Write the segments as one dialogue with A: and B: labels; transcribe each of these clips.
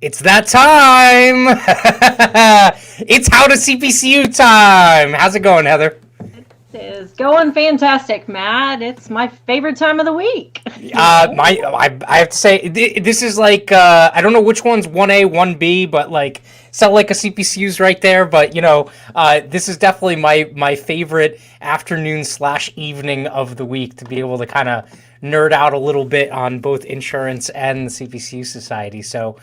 A: It's that time! It's How to CPCU time! How's it going, Heather?
B: It is going fantastic, Matt. It's my favorite time of the week.
A: I have to say, this is like, I don't know which one's 1A, 1B, but like, sound like a CPCU's right there, but this is definitely my favorite afternoon / evening of the week to be able to kind of nerd out a little bit on both insurance and the CPCU Society. So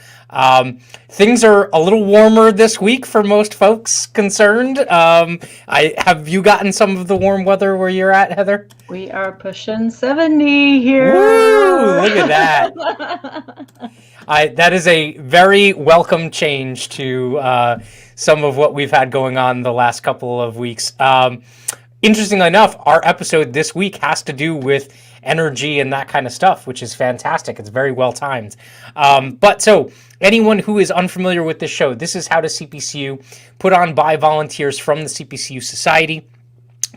A: things are a little warmer this week for most folks concerned. Have you gotten some of the warm weather where you're at, Heather?
B: We are pushing 70 here.
A: Woo! Look at that. That is a very welcome change to some of what we've had going on the last couple of weeks. Interestingly enough, our episode this week has to do with energy and that kind of stuff, which is fantastic. It's very well timed. But so anyone who is unfamiliar with this show, this is How to CPCU, put on by volunteers from the CPCU Society.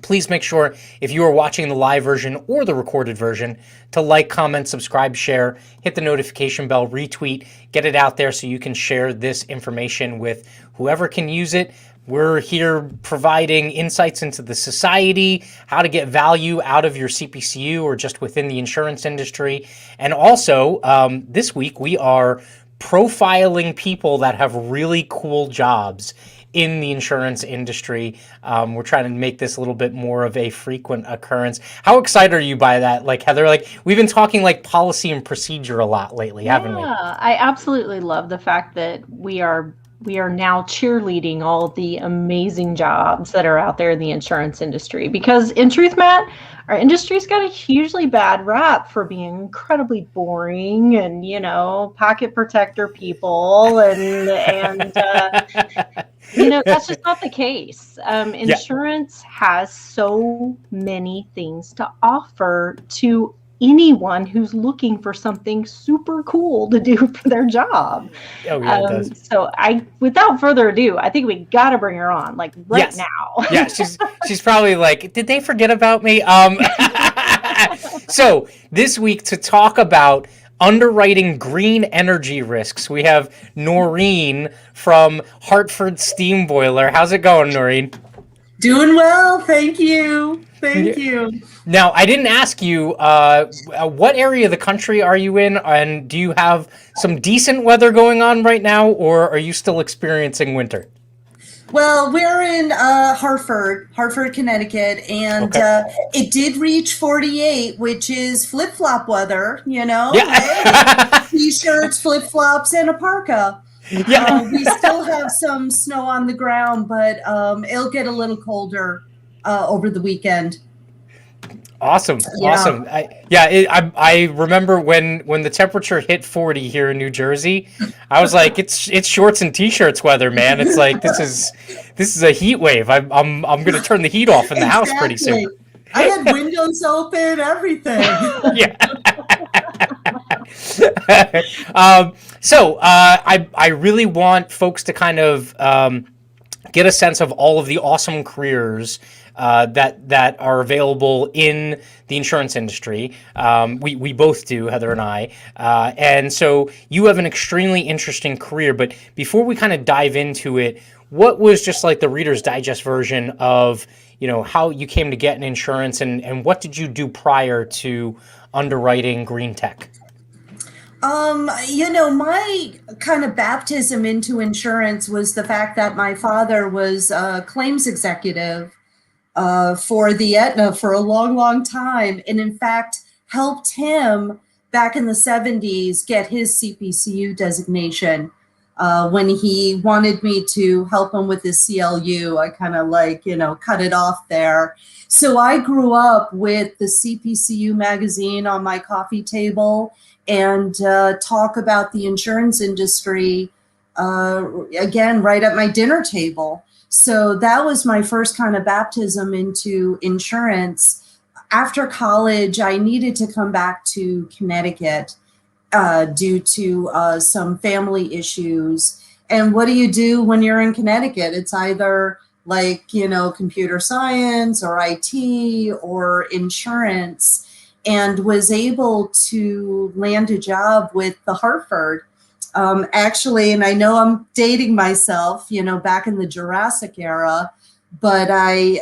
A: Please make sure, if you are watching the live version or the recorded version, to like, comment, subscribe, share, hit the notification bell, retweet, get it out there so you can share this information with whoever can use it. We're here providing insights into the society, how to get value out of your CPCU or just within the insurance industry. And also, this week we are profiling people that have really cool jobs in the insurance industry. We're trying to make this a little bit more of a frequent occurrence. How excited are you by that? Like, Heather, like we've been talking like policy and procedure a lot lately, haven't we?
B: Yeah, I absolutely love the fact that we are now cheerleading all the amazing jobs that are out there in the insurance industry. Because in truth, Matt, our industry's got a hugely bad rap for being incredibly boring and, pocket protector people and that's just not the case. Insurance has so many things to offer to anyone who's looking for something super cool to do for their job.
A: Oh, yeah, it does.
B: So without further ado, I think we got to bring her on, like right now.
A: Yeah, she's probably like, did they forget about me? So this week to talk about underwriting green energy risks, we have Noreen from Hartford Steam Boiler. How's it going, Noreen?
C: Doing well, thank you. Thank you.
A: Now, I didn't ask you, what area of the country are you in, and do you have some decent weather going on right now, or are you still experiencing winter?
C: Well, we're in Hartford, Connecticut, and it did reach 48, which is flip-flop weather,
A: Yeah.
C: Right? T-shirts, flip-flops, and a parka.
A: Yeah.
C: We still have some snow on the ground, but it'll get a little colder over the weekend.
A: Awesome. I remember when the temperature hit 40 here in New Jersey, I was like, it's shorts and t-shirts weather, man. It's like this is a heat wave. I'm going to turn the heat off in the house pretty soon.
C: I had windows open, everything.
A: Yeah. So I really want folks to kind of get a sense of all of the awesome careers that are available in the insurance industry. We both do, Heather and I. And so you have an extremely interesting career. But before we kind of dive into it, what was just like the Reader's Digest version of, how you came to get an insurance and what did you do prior to underwriting green tech?
C: My kind of baptism into insurance was the fact that my father was a claims executive for the Aetna for a long, long time. And in fact, helped him back in the 70s get his CPCU designation. When he wanted me to help him with his CLU, I kind of cut it off there. So I grew up with the CPCU magazine on my coffee table and talk about the insurance industry, again, right at my dinner table. So that was my first kind of baptism into insurance. After college, I needed to come back to Connecticut due to some family issues. And what do you do when you're in Connecticut? It's either computer science or IT or insurance, and was able to land a job with the Hartford Actually, and I know I'm dating myself, back in the Jurassic era, but I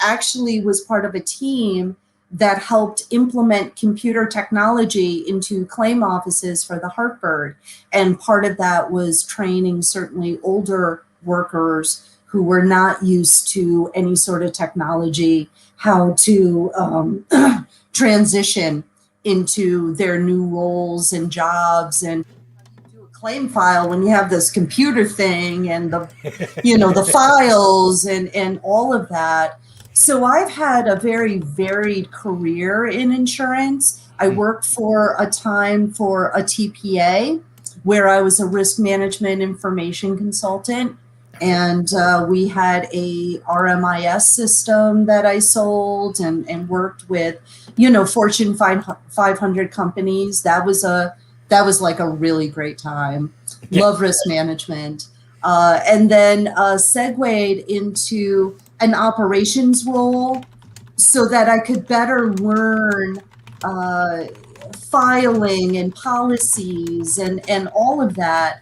C: actually was part of a team that helped implement computer technology into claim offices for the Hartford. And part of that was training certainly older workers who were not used to any sort of technology, how to transition into their new roles and jobs, and do a claim file when you have this computer thing and the files and all of that. So I've had a very varied career in insurance. I worked for a time for a TPA where I was a risk management information consultant. And we had a RMIS system that I sold and worked with, Fortune 500 companies. That was like a really great time. Love risk management. And then segued into an operations role so that I could better learn filing and policies and all of that.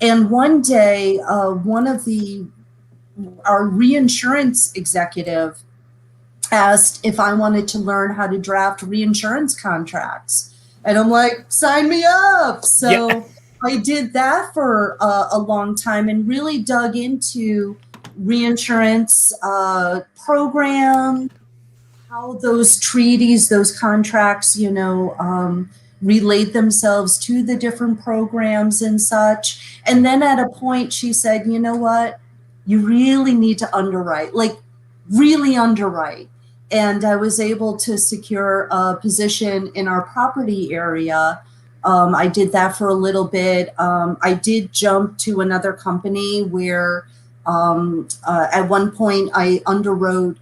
C: And one day, one of our reinsurance executive asked if I wanted to learn how to draft reinsurance contracts. And I'm like, sign me up. So I did that for a long time and really dug into reinsurance program, how those treaties, those contracts, relate themselves to the different programs and such. And then at a point she said, you know what, you really need to underwrite, like really underwrite. And I was able to secure a position in our property area. I did that for a little bit. I did jump to another company where at one point I underwrote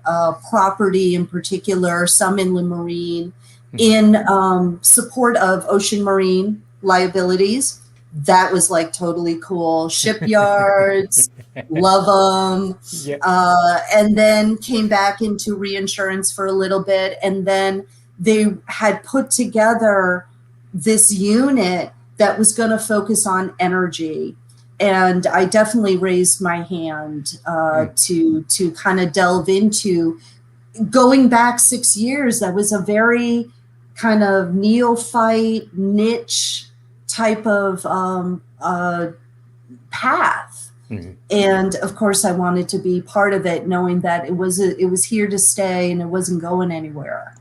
C: property in particular, some inland marine, in support of ocean marine liabilities. That was like totally cool. Shipyards, love them. And then came back into reinsurance for a little bit. And then they had put together this unit that was going to focus on energy. And I definitely raised my hand to kind of delve into. Going back 6 years, that was a very kind of neophyte, niche type of path. And of course, I wanted to be part of it, knowing that it was here to stay and it wasn't going anywhere.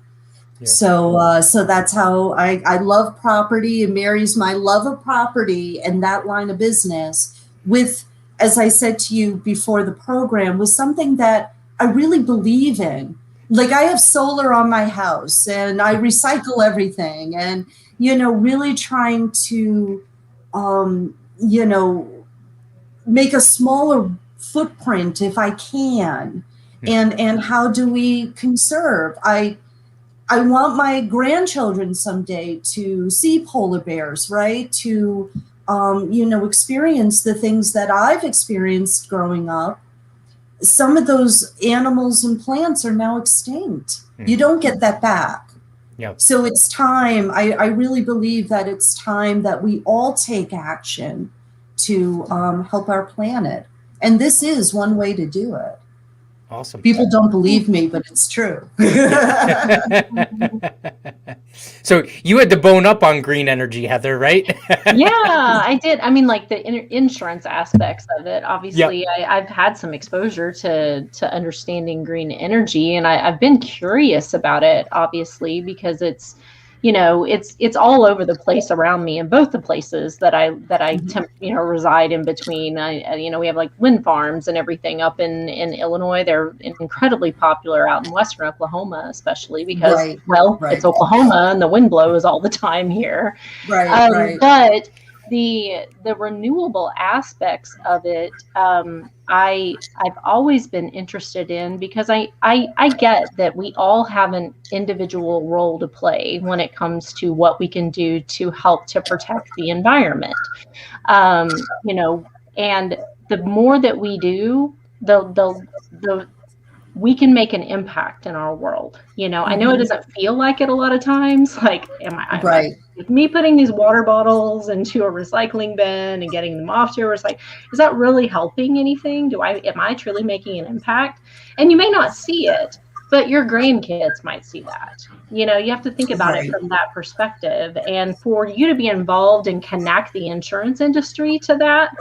C: So that's how I love property. It marries my love of property and that line of business with, as I said to you before the program, was something that I really believe in. Like I have solar on my house and I recycle everything and, really trying to, make a smaller footprint if I can. And how do we conserve? I want my grandchildren someday to see polar bears, right? To, experience the things that I've experienced growing up. Some of those animals and plants are now extinct. You don't get that back. So it's time. I really believe that it's time that we all take action to help our planet. And this is one way to do it.
A: Awesome.
C: People don't believe me, but it's true.
A: So you had to bone up on green energy, Heather, right?
B: Yeah, I did. I mean, like the insurance aspects of it. Obviously, I've had some exposure to understanding green energy, and I've been curious about it, obviously, because it's, it's all over the place around me in both the places that I reside in between. We have like wind farms and everything up in Illinois. They're incredibly popular out in Western Oklahoma, especially because, it's Oklahoma and the wind blows all the time here. But the renewable aspects of it, I've always been interested in, because I get that we all have an individual role to play when it comes to what we can do to help to protect the environment. And the more that we do, the we can make an impact in our world. I know it doesn't feel like it a lot of times. Like, am I Like me putting these water bottles into a recycling bin and getting them off to a recycle, is that really helping anything? Am I truly making an impact? And you may not see it, but your grandkids might see that. You know, you have to think about it from that perspective. And for you to be involved and connect the insurance industry to that,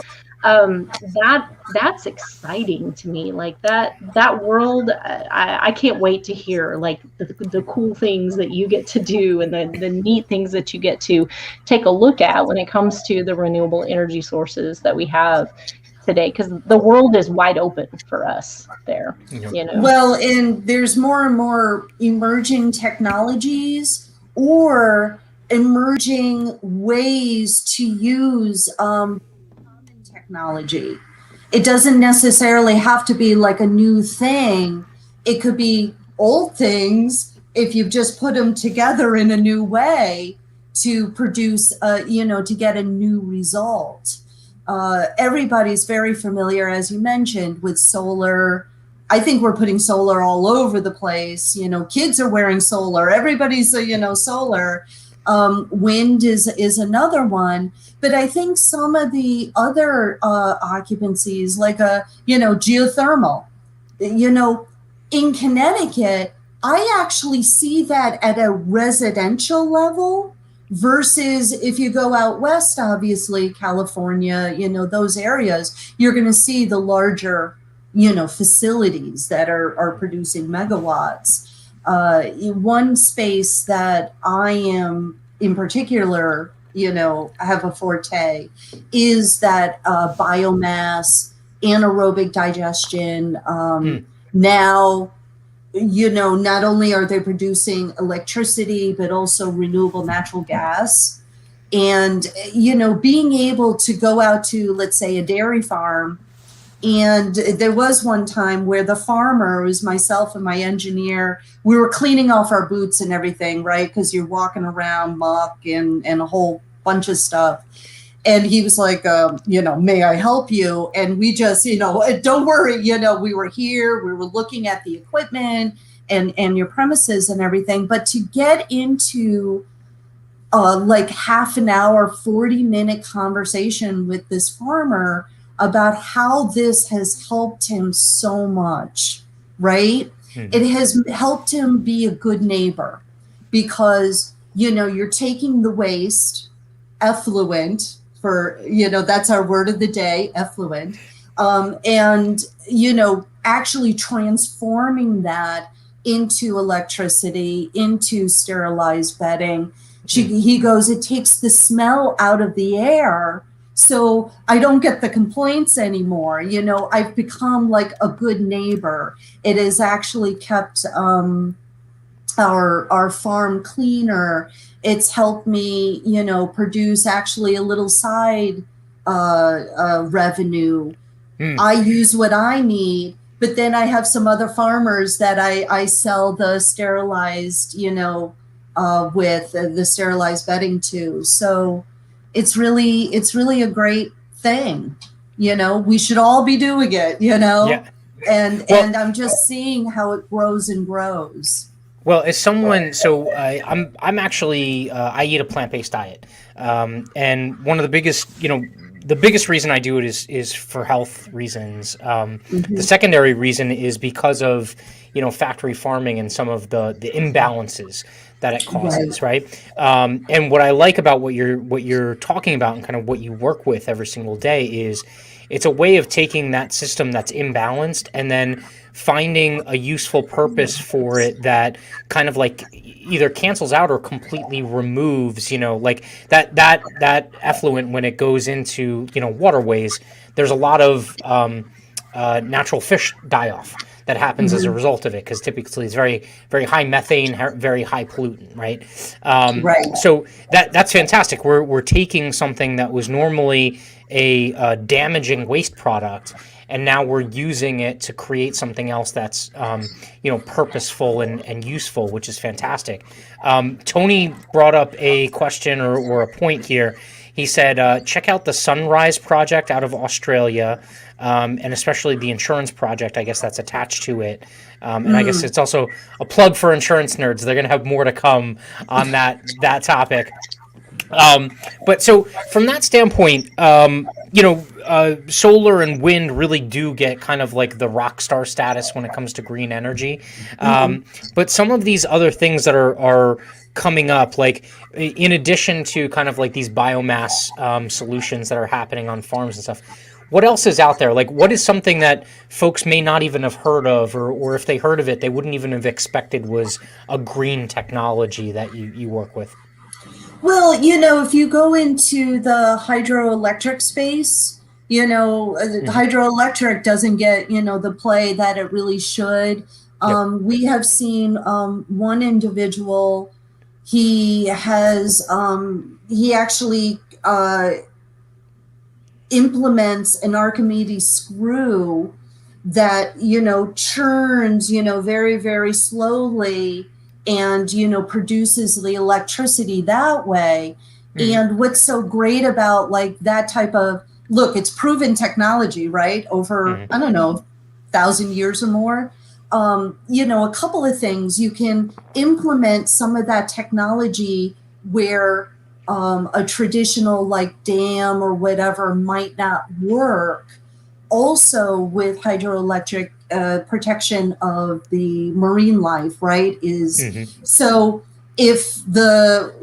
B: that's exciting to me. Like that world, I can't wait to hear like the cool things that you get to do and the neat things that you get to take a look at when it comes to the renewable energy sources that we have today, because the world is wide open for us there. You know,
C: well, and there's more and more emerging technologies or emerging ways to use technology. It doesn't necessarily have to be like a new thing. It could be old things if you just put them together in a new way to produce, to get a new result. Everybody's very familiar, as you mentioned, with solar. I think we're putting solar all over the place. You know, kids are wearing solar. Everybody's, solar. Wind is another one. But I think some of the other occupancies, like geothermal, in Connecticut, I actually see that at a residential level versus if you go out west, obviously, California, those areas, you're going to see the larger, facilities that are producing megawatts. One space that I am in particular, have a forte is that biomass, anaerobic digestion. Now, not only are they producing electricity, but also renewable natural gas. And, being able to go out to, let's say, a dairy farm. And there was one time where the farmer, it was myself and my engineer, we were cleaning off our boots and everything, right? Because you're walking around muck and a whole bunch of stuff. And he was like, may I help you? And we just, don't worry, we were here, we were looking at the equipment and your premises and everything. But to get into like half an hour, 40-minute conversation with this farmer about how this has helped him so much, right? Mm-hmm. It has helped him be a good neighbor because, you're taking the waste, effluent, for, that's our word of the day, effluent, and, actually transforming that into electricity, into sterilized bedding. He goes, it takes the smell out of the air. So I don't get the complaints anymore. I've become like a good neighbor. It has actually kept our farm cleaner. It's helped me, produce actually a little side revenue. I use what I need, but then I have some other farmers that I sell the sterilized, with the sterilized bedding to. So it's really a great thing. We should all be doing it,
A: Yeah.
C: And I'm just seeing how it grows and grows.
A: Well, as someone, so I'm actually, I eat a plant-based diet. And one of the biggest reason I do it is for health reasons. The secondary reason is because of, factory farming and some of the imbalances that it causes, right? And what I like about what you're talking about and kind of what you work with every single day is it's a way of taking that system that's imbalanced and then finding a useful purpose for it that kind of like either cancels out or completely removes, like that effluent when it goes into, waterways. There's a lot of natural fish die-off that happens as a result of it, because typically it's very, very high methane, very high pollutant, right? So that's fantastic. We're taking something that was normally a damaging waste product, and now we're using it to create something else that's purposeful and useful, which is fantastic. Tony brought up a question or a point here. He said, check out the Sunrise project out of Australia, and especially the insurance project, I guess that's attached to it. And I guess it's also a plug for insurance nerds. They're going to have more to come on that topic. But so from that standpoint, solar and wind really do get kind of like the rock star status when it comes to green energy. But some of these other things that are coming up, like in addition to kind of like these biomass solutions that are happening on farms and stuff, what else is out there? Like, what is something that folks may not even have heard of, or if they heard of it, they wouldn't even have expected was a green technology that you work with?
C: Well, if you go into the hydroelectric space, hydroelectric doesn't get, the play that it really should. We have seen one individual, he actually implements an Archimedes screw that, churns, very, very slowly and, produces the electricity that way. And what's so great about like that type of, look, it's proven technology, right? Over, I don't know, 1,000 years or more. A couple of things, you can implement some of that technology where a traditional like dam or whatever might not work. Also with hydroelectric protection of the marine life, right? So if the,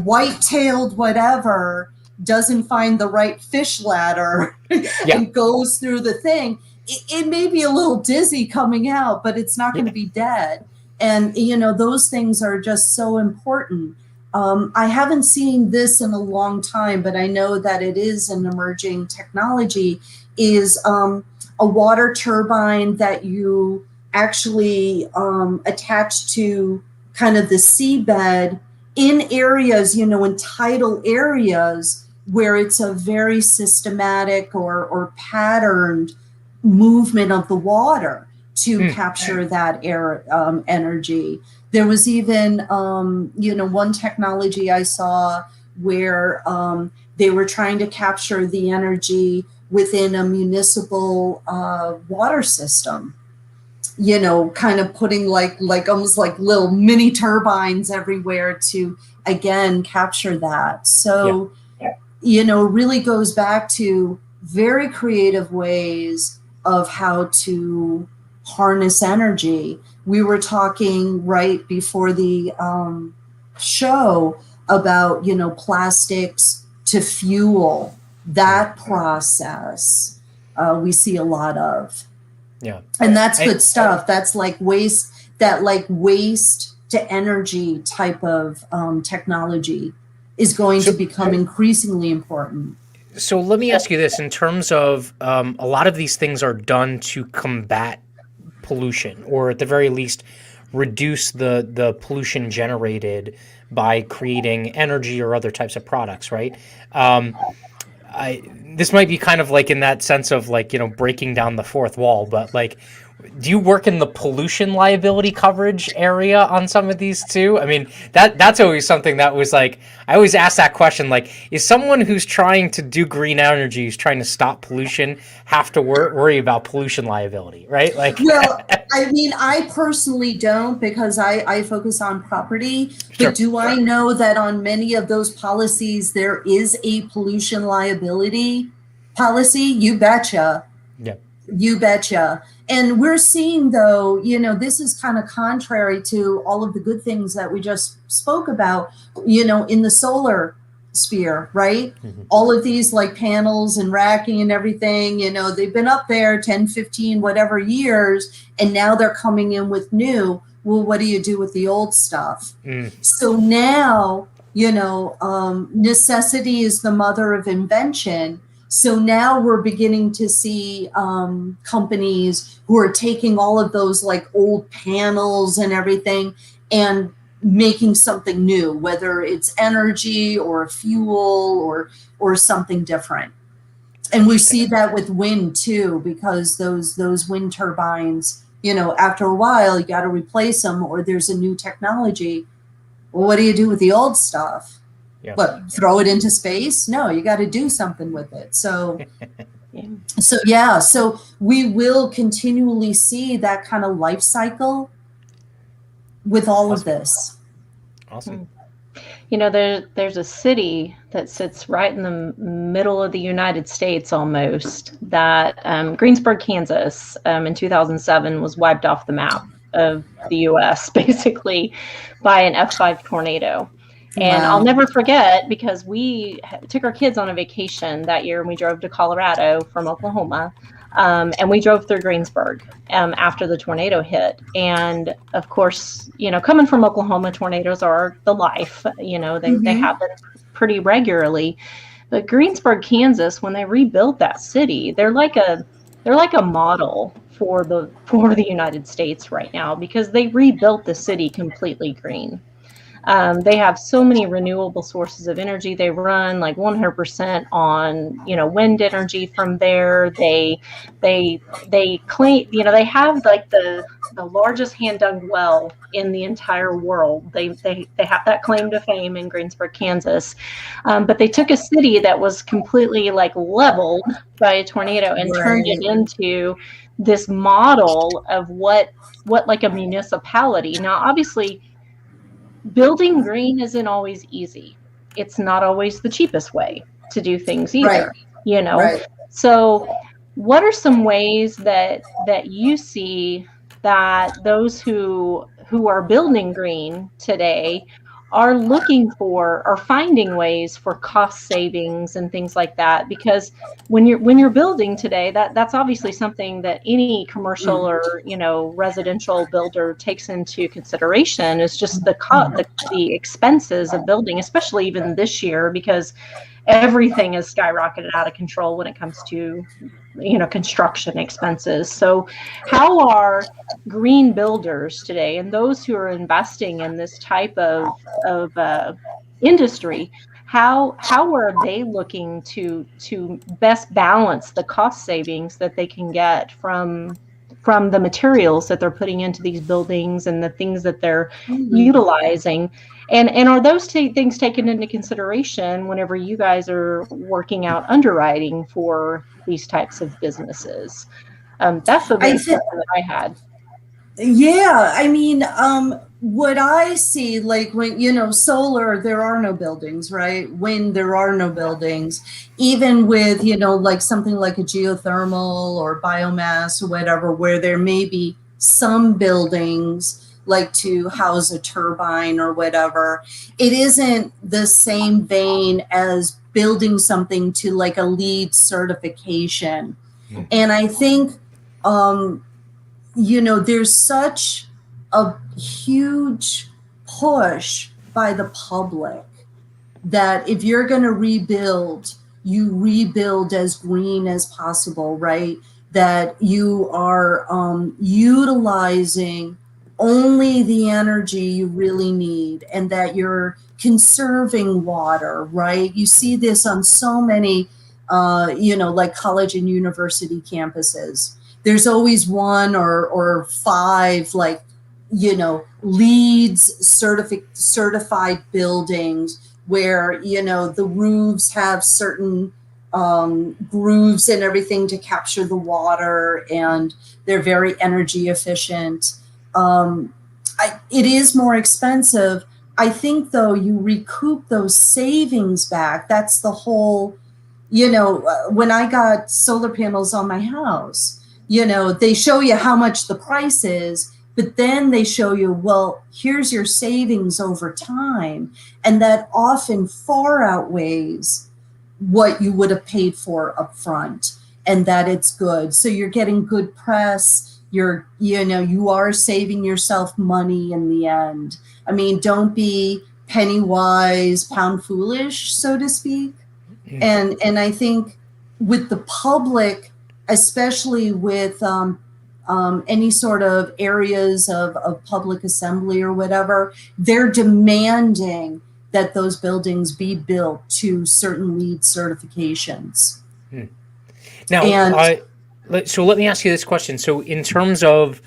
C: white-tailed whatever doesn't find the right fish ladder and goes through the thing, it may be a little dizzy coming out, but it's not going to be dead. And, those things are just so important. I haven't seen this in a long time, but I know that it is an emerging technology, is a water turbine that you actually attach to kind of the seabed in areas, in tidal areas where it's a very systematic or patterned movement of the water to capture that air energy. There was even, one technology I saw where they were trying to capture the energy within a municipal water system, kind of putting like almost like little mini turbines everywhere to, again, capture that. So, really goes back to very creative ways of how to harness energy. We were talking right before the show about, plastics to fuel, that process we see a lot of.
A: Yeah.
C: And that's good stuff. That's like waste to energy type of technology is going to become increasingly important.
A: So let me ask you this, in terms of a lot of these things are done to combat pollution, or at the very least reduce the pollution generated by creating energy or other types of products, right? This might be kind of like in that sense of like, breaking down the fourth wall, but like, do you work in the pollution liability coverage area on some of these too? I mean, that's always something that was like, I always ask that question, like, is someone who's trying to do green energy, who's trying to stop pollution, have to worry about pollution liability, right? Like,
C: well, I mean, I personally don't, because I focus on property,
A: Sure.
C: but do I know that on many of those policies, there is a pollution liability policy? You betcha.
A: Yeah.
C: You betcha. And we're seeing, though, this is kind of contrary to all of the good things that we just spoke about, in the solar sphere, right? All of these like panels and racking and everything, they've been up there 10, 15, whatever years, and now they're coming in with new. Well, what do you do with the old stuff? So now, necessity is the mother of invention. So now we're beginning to see companies who are taking all of those like old panels and everything and making something new, whether it's energy or fuel or something different. And we see that with wind too, because those wind turbines, after a while you got to replace them, or there's a new technology. Well, what do you do with the old stuff?
A: Yeah.
C: What, throw it into space? No, you got to do something with it. So, so we will continually see that kind of life cycle with all of this.
A: Awesome.
B: there's a city that sits right in the middle of the United States almost, that Greensburg, Kansas, in 2007 was wiped off the map of the U.S. basically by an F5 tornado. And I'll
C: Wow.
B: never forget, because we took our kids on a vacation that year, and we drove to Colorado from Oklahoma. And we drove through Greensburg after the tornado hit. And of course, coming from Oklahoma, tornadoes are the life. They happen pretty regularly. But Greensburg, Kansas, when they rebuilt that city, they're like a model for the United States right now, because they rebuilt the city completely green. They have so many renewable sources of energy. They run like 100% on, wind energy from there. They claim, they have like the largest hand dug well in the entire world. They have that claim to fame in Greensburg, Kansas. But they took a city that was completely like leveled by a tornado and turned it into this model of what like a municipality. Now, obviously, building green isn't always easy. It's not always the cheapest way to do things either,
C: Right.
B: So what are some ways that you see that those who are building green today are looking for or finding ways for cost savings and things like that? Because when you're building today, that's obviously something that any commercial or residential builder takes into consideration, is just the expenses of building, especially even this year, because everything is skyrocketed out of control when it comes to construction expenses. So how are green builders today, and those who are investing in this type of industry, how are they looking to best balance the cost savings that they can get from the materials that they're putting into these buildings and the things that they're utilizing? And are those things taken into consideration whenever you guys are working out underwriting for these types of businesses? That's the big question that I had.
C: Yeah, I mean, what I see, like when, solar, there are no buildings, right? Wind, there are no buildings. Even with, like something like a geothermal or biomass or whatever, where there may be some buildings like to house a turbine or whatever, it isn't the same vein as building something to like a LEED certification. And I think, there's such a huge push by the public that if you're going to rebuild, you rebuild as green as possible, right? That you are utilizing only the energy you really need, and that you're conserving water, right? You see this on so many, like college and university campuses. There's always one or five, like, LEEDs certified buildings where, the roofs have certain grooves and everything to capture the water, and they're very energy efficient. It is more expensive. I think, though, you recoup those savings back. That's the whole, when I got solar panels on my house, they show you how much the price is, but then they show you, well, here's your savings over time. And that often far outweighs what you would have paid for up front, and that it's good. So you're getting good press. You are saving yourself money in the end. I mean, don't be penny wise, pound foolish, so to speak. And I think with the public, especially with any sort of areas of public assembly or whatever, they're demanding that those buildings be built to certain LEED certifications.
A: Now, so let me ask you this question. So in terms of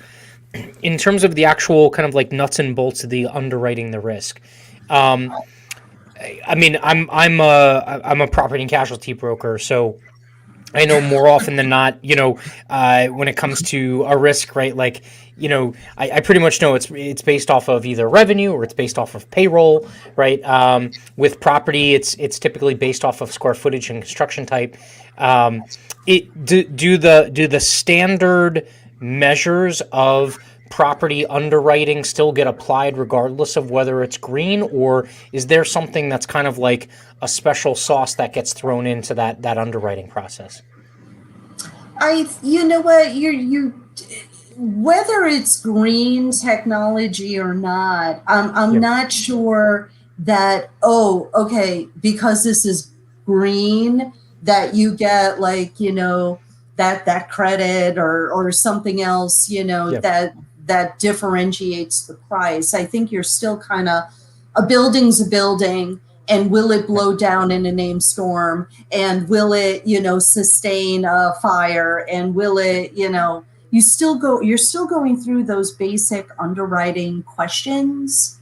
A: the actual kind of like nuts and bolts of the underwriting the risk, I mean, I'm a property and casualty broker, so I know more often than not, when it comes to a risk, right? Like, I pretty much know it's based off of either revenue or it's based off of payroll, right? With property, it's typically based off of square footage and construction type. Do the standard measures of property underwriting still get applied regardless of whether it's green, or is there something that's kind of like a special sauce that gets thrown into that underwriting process?
C: You know what, whether it's green technology or not, I'm
A: Yeah.
C: not sure that, oh, okay, because this is green, that you get like, that credit or something else,
A: Yeah.
C: that differentiates the price. I think you're still kind of, a building's a building, and will it blow down in a named storm, and will it, sustain a fire, and will it, you're still going through those basic underwriting questions.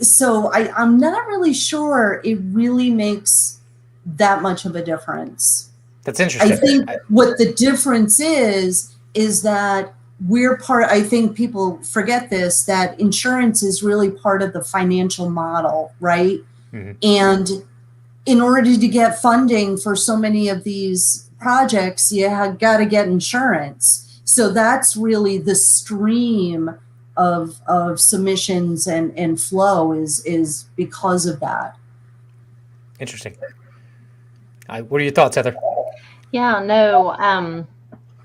C: So I'm not really sure it really makes that much of a difference.
A: That's interesting.
C: I think what the difference is that I think people forget this, that insurance is really part of the financial model, right?
A: Mm-hmm.
C: And in order to get funding for so many of these projects, you have got to get insurance. So that's really the stream of submissions and flow is because of that.
A: Interesting. What are your thoughts, Heather?
B: Yeah, no,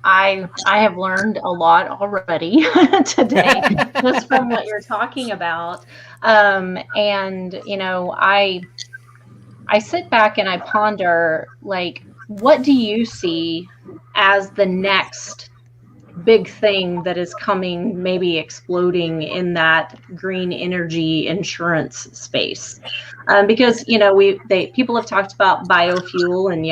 B: I have learned a lot already today just from what you're talking about. And I sit back and I ponder, like, what do you see as the next big thing that is coming, maybe exploding in that green energy insurance space? Because people have talked about biofuel, and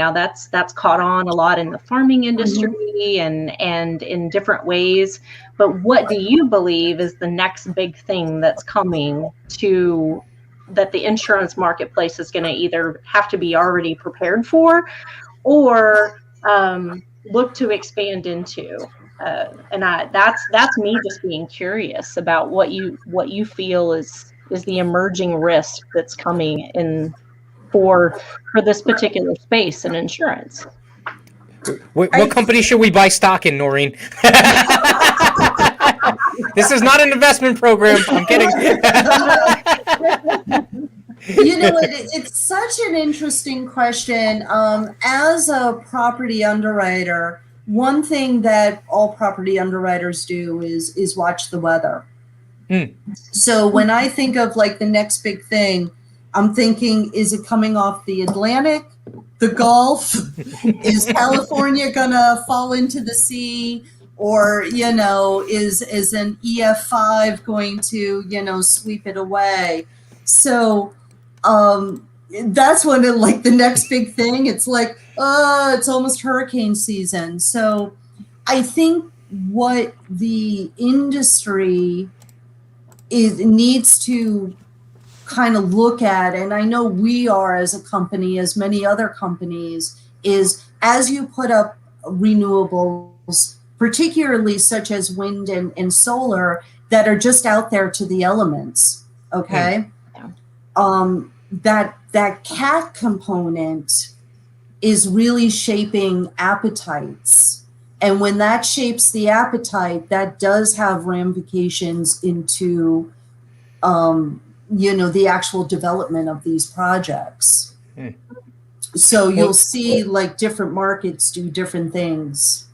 B: that's caught on a lot in the farming industry and in different ways. But what do you believe is the next big thing that's coming to that the insurance marketplace is going to either have to be already prepared for or look to expand into? And that's me just being curious about what you feel is the emerging risk that's coming in for this particular space in insurance.
A: What company should we buy stock in, Noreen? This is not an investment program. I'm kidding.
C: It's such an interesting question. As a property underwriter, one thing that all property underwriters do is watch the weather. So when I think of like the next big thing, I'm thinking, is it coming off the Atlantic, the Gulf? Is California gonna fall into the sea? Or, is an EF5 going to, sweep it away? So that's when like the next big thing, it's like, it's almost hurricane season. So I think what the industry needs to kind of look at, and I know we are as a company, as many other companies, is as you put up renewables, particularly such as wind and solar, that are just out there to the elements, okay? That CAC component is really shaping appetites. And when that shapes the appetite, that does have ramifications into, the actual development of these projects. So you'll see like different markets do different things.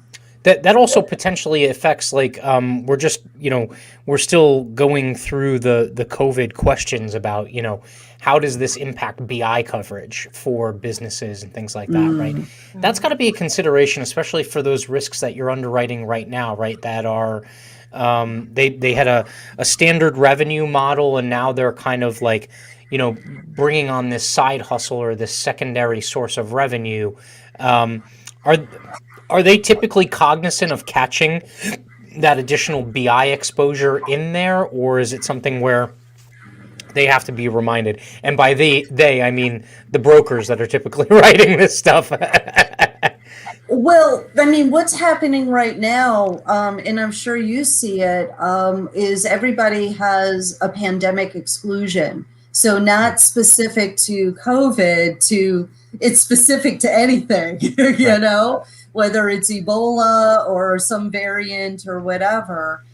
A: That also potentially affects, like, we're still going through the COVID questions about, how does this impact BI coverage for businesses and things like that, right? That's got to be a consideration, especially for those risks that you're underwriting right now, right? That are, they had a standard revenue model, and now they're kind of like, bringing on this side hustle or this secondary source of revenue. Are they typically cognizant of catching that additional BI exposure in there, or is it something where they have to be reminded. And by they, I mean the brokers that are typically writing this stuff.
C: Well, I mean, what's happening right now, and I'm sure you see it, is everybody has a pandemic exclusion. So not specific to COVID, it's specific to anything, you know, whether it's Ebola or some variant or whatever.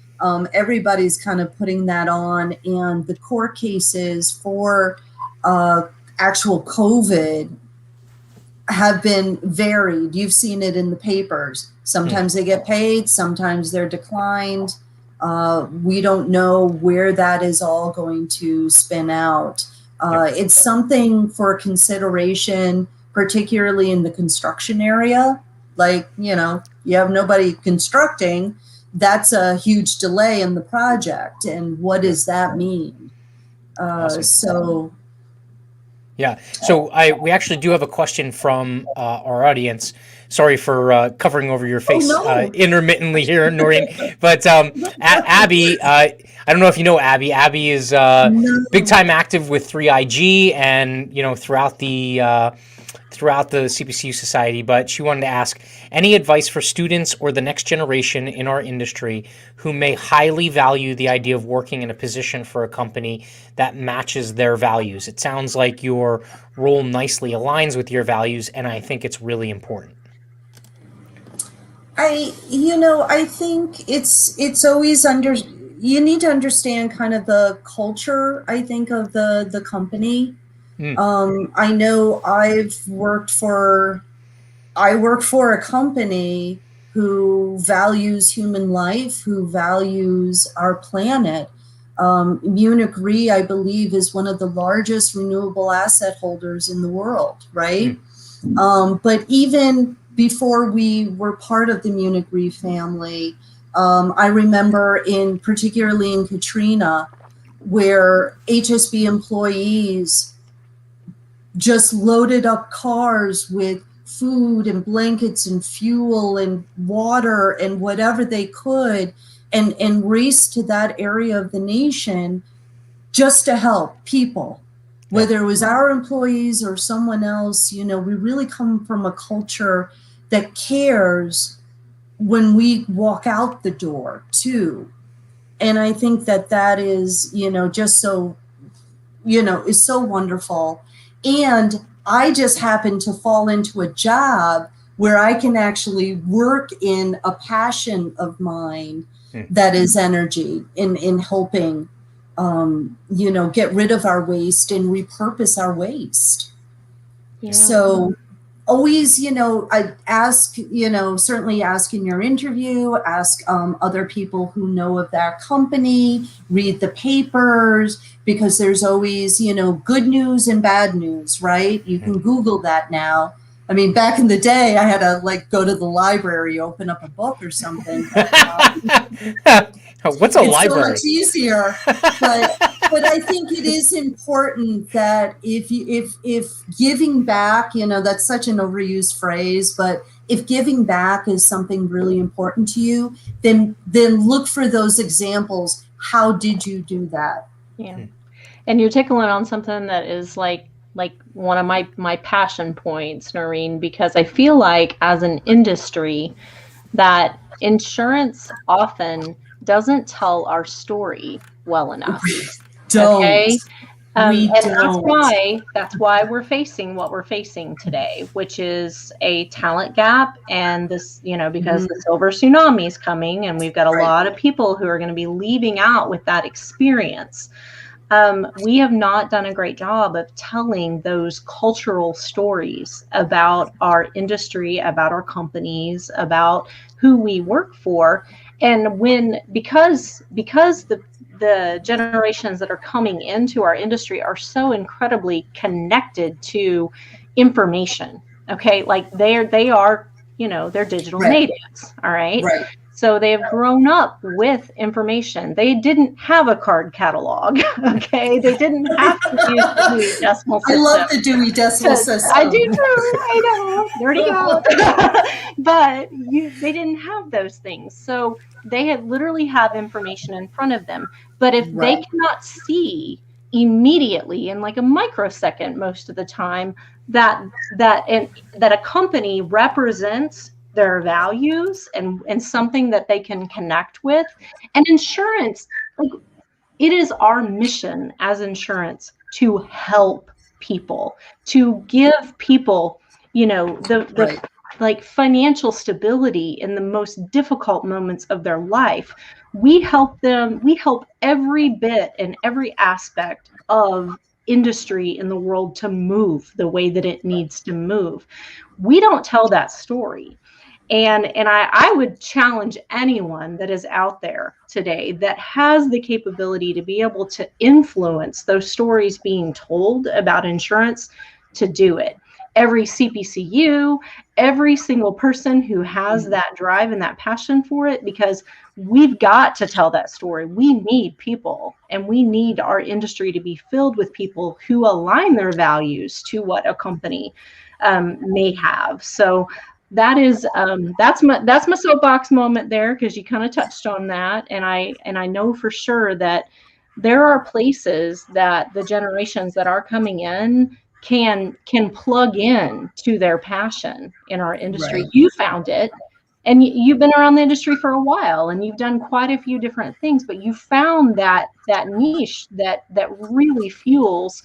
C: Everybody's kind of putting that on, and the court cases for actual COVID have been varied. You've seen it in the papers. Sometimes they get paid, sometimes they're declined. We don't know where that is all going to spin out. It's something for consideration, particularly in the construction area. Like, you know, you have nobody constructing, that's a huge delay in the project. And what does that mean?
A: Awesome. Yeah. So we actually do have a question from our audience. Sorry for covering over your face intermittently here, Noreen. But Abby, I don't know if you know Abby. Abby is big time active with 3IG and, you know, throughout the Cpcu Society. But she wanted to ask, any advice for students or the next generation in our industry who may highly value the idea of working in a position for a company that matches their values? It sounds like your role nicely aligns with your values, and I think it's really important.
C: I think it's always you need to understand kind of the culture, I think, of the company. I know I work for a company who values human life, who values our planet. Munich Re, I believe, is one of the largest renewable asset holders in the world, right? But even before we were part of the Munich Re family, I remember particularly in Katrina, where HSB employees just loaded up cars with food and blankets and fuel and water and whatever they could and raced to that area of the nation just to help people, whether it was our employees or someone else. You know, we really come from a culture that cares when we walk out the door too. And I think that is, you know, just so, you know, is so wonderful. And I just happen to fall into a job where I can actually work in a passion of mine that is energy in helping, you know, get rid of our waste and repurpose our waste. Yeah. So always, you know, I ask, you know, certainly ask in your interview, ask other people who know of that company, read the papers, because there's always, you know, good news and bad news, right? You can Google that now. I mean, back in the day, I had to like go to the library, open up a book or something.
A: What's a library?
C: It's so much easier, but I think it is important that if giving back, you know, that's such an overused phrase, but if giving back is something really important to you, then look for those examples. How did you do that?
B: Yeah, and you're tickling on something that is like one of my passion points, Noreen, because I feel like as an industry that insurance often doesn't tell our story well enough. Okay. And that's why we're facing what we're facing today, which is a talent gap. And this, you know, because the silver tsunami is coming and we've got a lot of people who are going to be leaving out with that experience. We have not done a great job of telling those cultural stories about our industry, about our companies, about who we work for. And because the generations that are coming into our industry are so incredibly connected to information. Okay, like they are, you know, they're digital natives. All right. So they have grown up with information. They didn't have a card catalog. Okay, they didn't have to use the Dewey Decimal System.
C: I love the Dewey Decimal System.
B: I do too. I know. There you go. But they didn't have those things. So they literally have information in front of them. But if they cannot see immediately in like a microsecond most of the time that a company represents their values and something that they can connect with. And insurance, like, it is our mission as insurance to help people, to give people, the
C: Right.
B: like financial stability in the most difficult moments of their life. We help them, we help every bit and every aspect of industry in the world to move the way that it needs to move. We don't tell that story. And I would challenge anyone that is out there today that has the capability to be able to influence those stories being told about insurance to do it. Every CPCU, every single person who has that drive and that passion for it, because we've got to tell that story. We need people, and we need our industry to be filled with people who align their values to what a company may have. So that is that's my soapbox moment there, because you kind of touched on that, and I know for sure that there are places that the generations that are coming in can plug in to their passion in our industry.
C: Right.
B: You found it, and you've been around the industry for a while, and you've done quite a few different things, but you found that niche that really fuels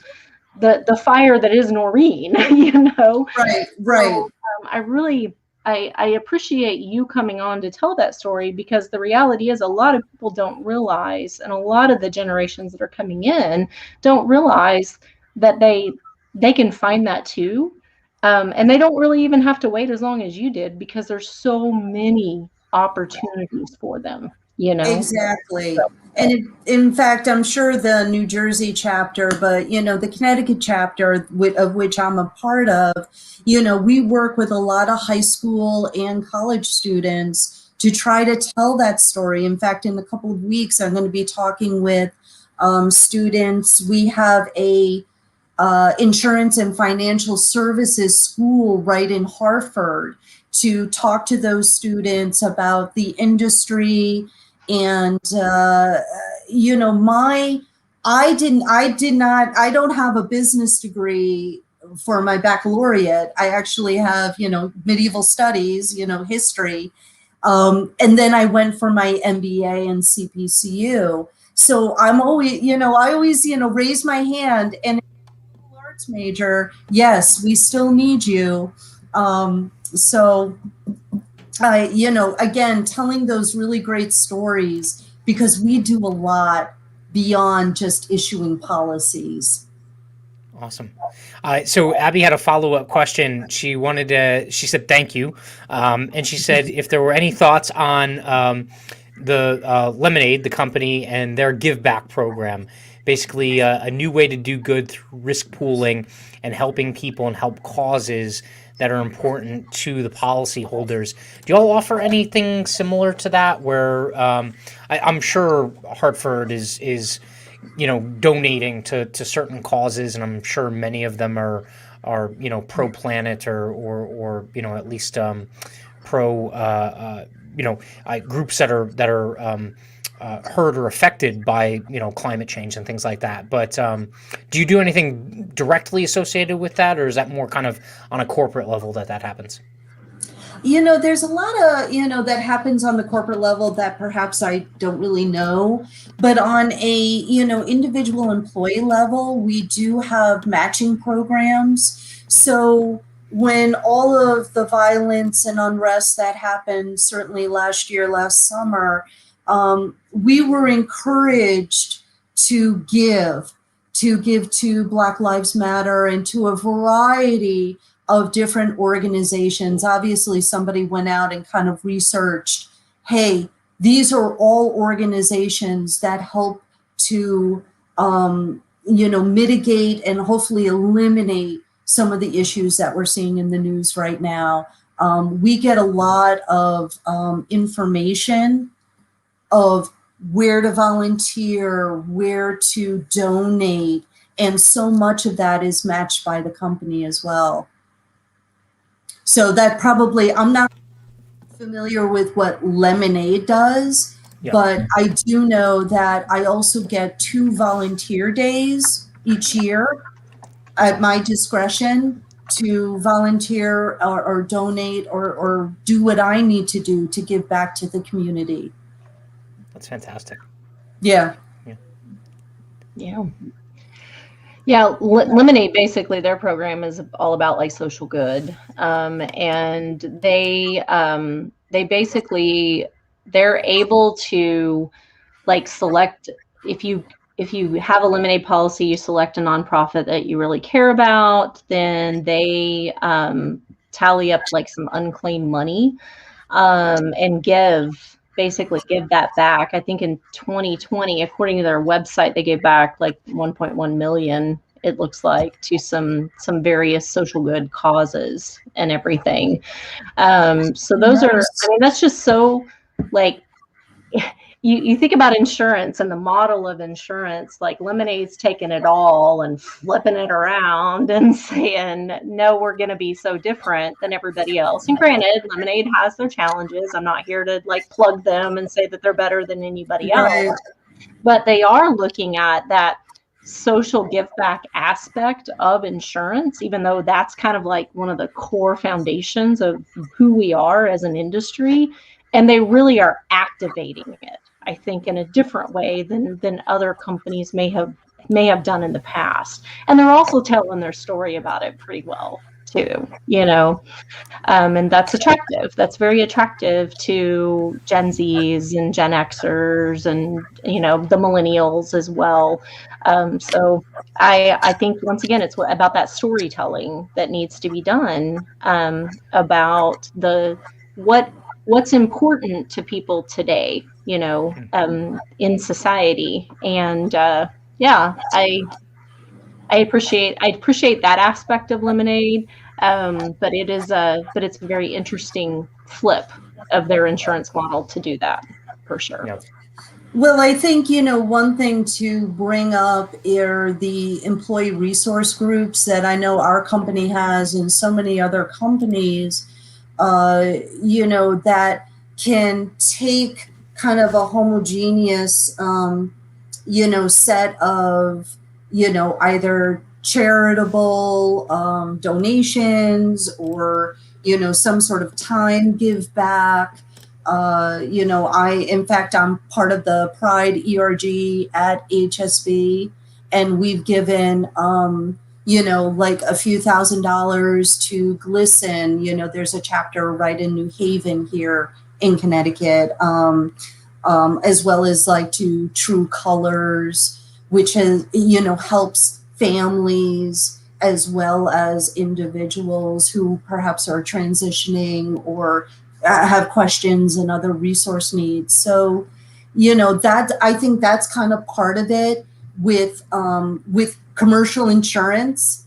B: the fire that is Noreen.
C: Right. Right.
B: So, I appreciate you coming on to tell that story, because the reality is a lot of people don't realize, and a lot of the generations that are coming in don't realize that they can find that too. And they don't really even have to wait as long as you did, because there's so many opportunities for them,
C: Exactly. And in fact, I'm sure the New Jersey chapter, but the Connecticut chapter, of which I'm a part of, we work with a lot of high school and college students to try to tell that story. In fact, in a couple of weeks, I'm going to be talking with students. We have a insurance and financial services school right in Hartford to talk to those students about the industry. And I don't have a business degree for my baccalaureate. I actually have medieval studies, history, and then I went for my MBA and CPCU. So I'm always, I always raise my hand, and arts major, yes, we still need you. So again, telling those really great stories, because we do a lot beyond just issuing policies.
A: Awesome. So Abby had a follow-up question. She said, thank you. And she said, if there were any thoughts on the Lemonade, the company, and their give back program, basically a new way to do good through risk pooling and helping people and help causes that are important to the policyholders. Do y'all offer anything similar to that, where I'm sure Hartford is donating to certain causes, and I'm sure many of them are pro planet or at least pro groups that are hurt or affected by climate change and things like that. But do you do anything directly associated with that, or is that more kind of on a corporate level that happens?
C: There's a lot of, that happens on the corporate level that perhaps I don't really know. But on a, individual employee level, we do have matching programs. So when all of the violence and unrest that happened, certainly last summer, we were encouraged to give to Black Lives Matter and to a variety of different organizations. Obviously, somebody went out and kind of researched, hey, these are all organizations that help to, mitigate and hopefully eliminate some of the issues that we're seeing in the news right now. We get a lot of information of where to volunteer, where to donate, and so much of that is matched by the company as well. So that probably, I'm not familiar with what Lemonade does,
A: Yeah.
C: But I do know that I also get 2 volunteer days each year at my discretion to volunteer or donate or do what I need to do to give back to the community.
A: That's fantastic.
C: Yeah.
B: Yeah. Yeah, Lemonade, basically their program is all about like social good. And they basically, they're able to like select, if you have a Lemonade policy, you select a nonprofit that you really care about, then they tally up like some unclaimed money and basically give that back. I think in 2020, according to their website, they gave back like 1.1 million, it looks like, to some various social good causes and everything. So those are, I mean, that's just so like, you think about insurance and the model of insurance, like Lemonade's taking it all and flipping it around and saying, no, we're going to be so different than everybody else. And granted, Lemonade has their challenges. I'm not here to like plug them and say that they're better than anybody else,
C: Right.
B: but they are looking at that social give back aspect of insurance, even though that's kind of like one of the core foundations of who we are as an industry. And they really are activating it, I think, in a different way than other companies may have done in the past. And they're also telling their story about it pretty well too, you know. And that's attractive. That's very attractive to Gen Zs and Gen Xers and, you know, the millennials as well. So I think, once again, it's about that storytelling that needs to be done about what's important to people today, you know, in society. And yeah, I appreciate that aspect of Lemonade. But it's a very interesting flip of their insurance model to do that, for sure.
A: Yep.
C: Well, I think, you know, one thing to bring up are the employee resource groups that I know our company has and so many other companies, you know, that can take kind of a homogeneous, you know, set of, you know, either charitable donations or, you know, some sort of time give back. You know, in fact, I'm part of the Pride ERG at HSB, and we've given, you know, like a few $1,000s to Glisten. You know, there's a chapter right in New Haven here in Connecticut, as well as like to True Colors, which has, you know, helps families as well as individuals who perhaps are transitioning or have questions and other resource needs. So, you know, that I think that's kind of part of it with commercial insurance.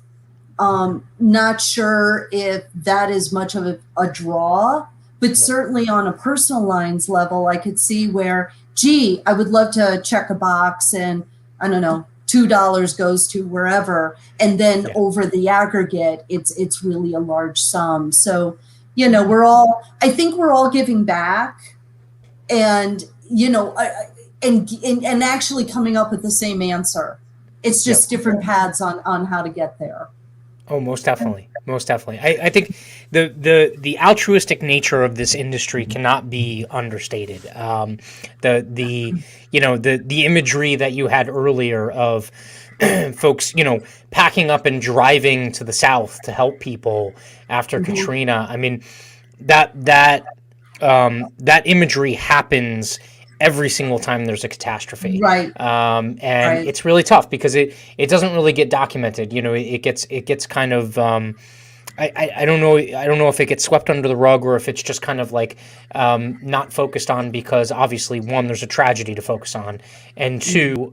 C: Not sure if that is much of a draw, but certainly on a personal lines level, I could see where, gee, I would love to check a box and, I don't know, $2 goes to wherever, and then over the aggregate, it's really a large sum. So, you know, I think we're all giving back, and, you know, and actually coming up with the same answer. It's just different paths on how to get there.
A: Oh, most definitely. Most definitely. I think the altruistic nature of this industry cannot be understated. The you know, the imagery that you had earlier of folks, you know, packing up and driving to the south to help people after Katrina. I mean, that imagery happens every single time there's a catastrophe.
C: Right.
A: And
C: Right.
A: it's really tough because it doesn't really get documented. You know, it gets kind of, I don't know if it gets swept under the rug or if it's just kind of like not focused on because obviously, one, there's a tragedy to focus on, and two,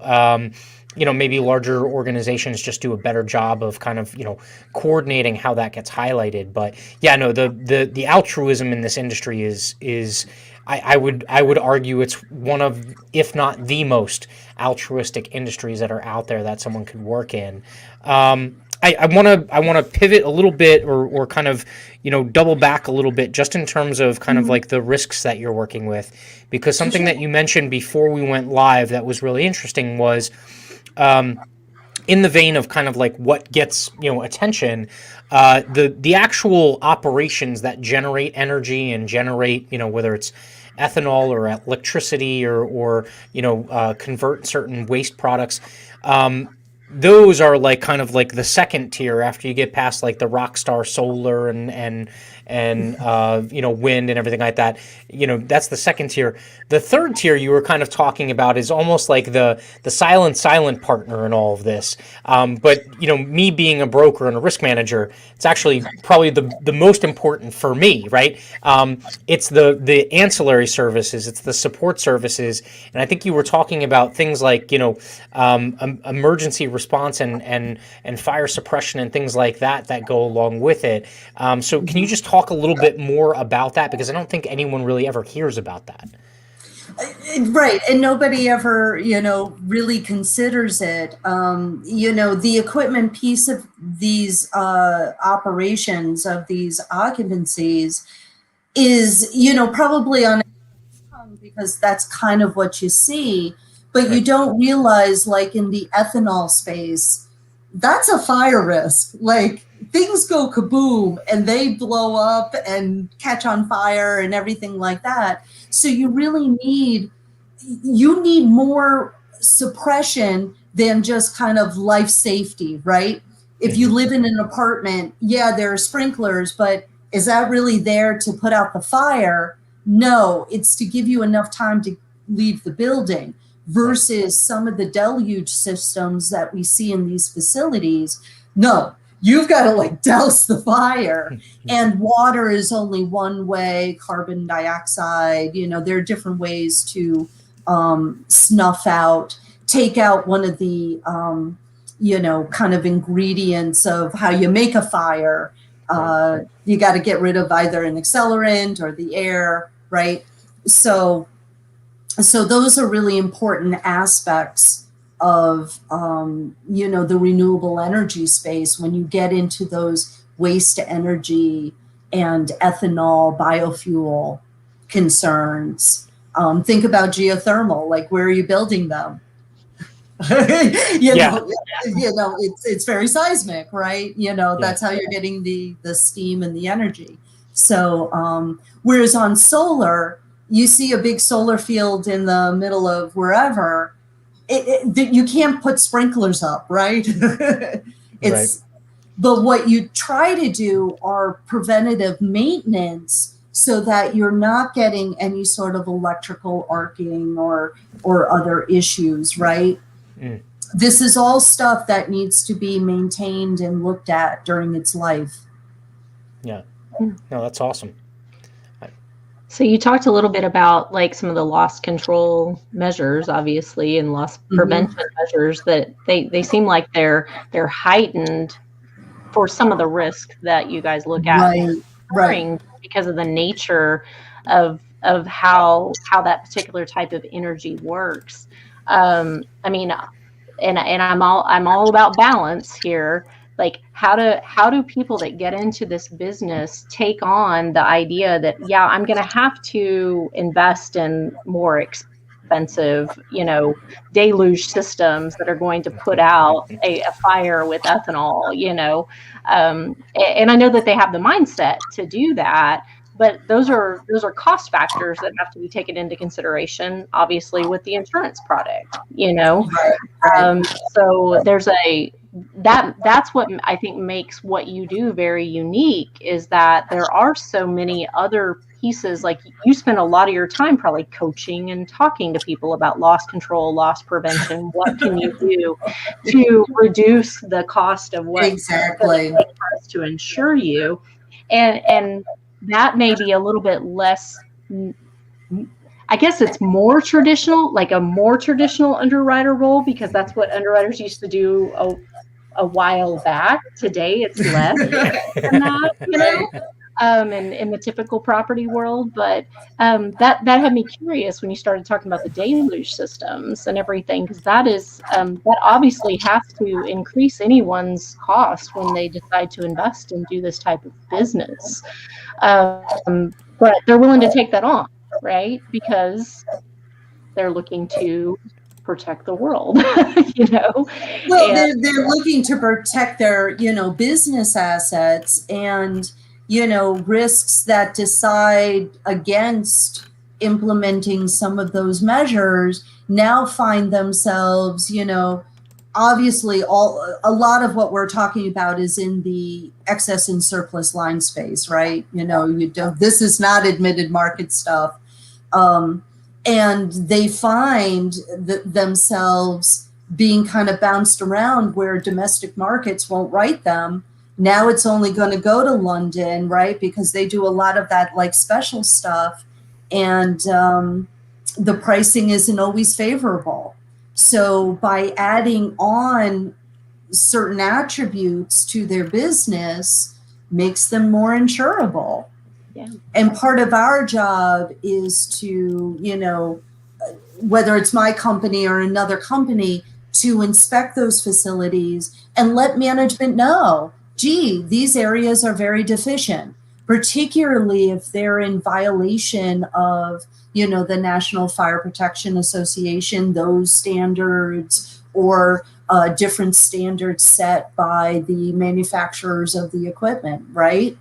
A: you know, maybe larger organizations just do a better job of kind of, you know, coordinating how that gets highlighted. But yeah, no, the altruism in this industry is I would argue it's one of, if not the most altruistic industries that are out there that someone could work in. I want to pivot a little bit, or kind of, double back a little bit, just in terms of kind of like the risks that you're working with, because something that you mentioned before we went live that was really interesting was, in the vein of kind of like what gets attention, the actual operations that generate energy and generate, whether it's ethanol or electricity, or convert certain waste products. Those are like kind of like the second tier after you get past like the rock star solar and wind and everything like that. That's the second tier. The third tier you were kind of talking about is almost like the silent partner in all of this. But me being a broker and a risk manager, it's actually probably the most important for me, right? It's the ancillary services, it's the support services, and I think you were talking about things like emergency response and fire suppression and things like that go along with it. So can you just talk a little bit more about that, because I don't think anyone really ever hears about that.
C: Right, and nobody ever, really considers it. The equipment piece of these operations, of these occupancies, is, probably on tongue, because that's kind of what you see, but you don't realize, like in the ethanol space, that's a fire risk. Like, things go kaboom and they blow up and catch on fire and everything like that. So you really need more suppression than just kind of life safety, right? If you live in an apartment, there are sprinklers, but is that really there to put out the fire? No, it's to give you enough time to leave the building, versus some of the deluge systems that we see in these facilities. No, you've got to like douse the fire, and water is only one way, carbon dioxide, there are different ways to snuff out, take out one of the, kind of ingredients of how you make a fire. You got to get rid of either an accelerant or the air, right? So those are really important aspects of, the renewable energy space when you get into those waste energy and ethanol, biofuel concerns. Think about geothermal, like where are you building them? It's very seismic, right? That's how you're getting the steam and the energy. So, whereas on solar, you see a big solar field in the middle of wherever, you can't put sprinklers up, right? But what you try to do are preventative maintenance so that you're not getting any sort of electrical arcing or other issues, right? This is all stuff that needs to be maintained and looked at during its life.
A: Yeah. No, that's awesome.
B: So you talked a little bit about like some of the loss control measures, obviously, and loss prevention measures that they seem like they're heightened for some of the risks that you guys look at, right? Because of the nature of how that particular type of energy works. I mean, and I'm all about balance here. Like how do people that get into this business take on the idea that, I'm going to have to invest in more expensive, deluge systems that are going to put out a fire with ethanol, and I know that they have the mindset to do that, but those are cost factors that have to be taken into consideration, obviously, with the insurance product, so there's that's what I think makes what you do very unique, is that there are so many other pieces. Like you spend a lot of your time probably coaching and talking to people about loss control, loss prevention. What can you do to reduce the cost of what
C: exactly
B: for us to insure you? And that may be a little bit less, I guess it's more traditional, like a more traditional underwriter role, because that's what underwriters used to do a while back. Today it's less than that, and in the typical property world. But that had me curious when you started talking about the deluge systems and everything, because that obviously has to increase anyone's cost when they decide to invest and do this type of business. But they're willing to take that on, right? Because they're looking to protect the world,
C: Well, they're looking to protect their, business assets, and, risks that decide against implementing some of those measures now find themselves, obviously a lot of what we're talking about is in the excess and surplus line space, right? This is not admitted market stuff. And they find themselves being kind of bounced around where domestic markets won't write them. Now it's only going to go to London, right? Because they do a lot of that like special stuff, and the pricing isn't always favorable. So by adding on certain attributes to their business makes them more insurable.
B: Yeah.
C: And part of our job is to, whether it's my company or another company, to inspect those facilities and let management know, gee, these areas are very deficient, particularly if they're in violation of, the National Fire Protection Association, those standards, or different standards set by the manufacturers of the equipment, right?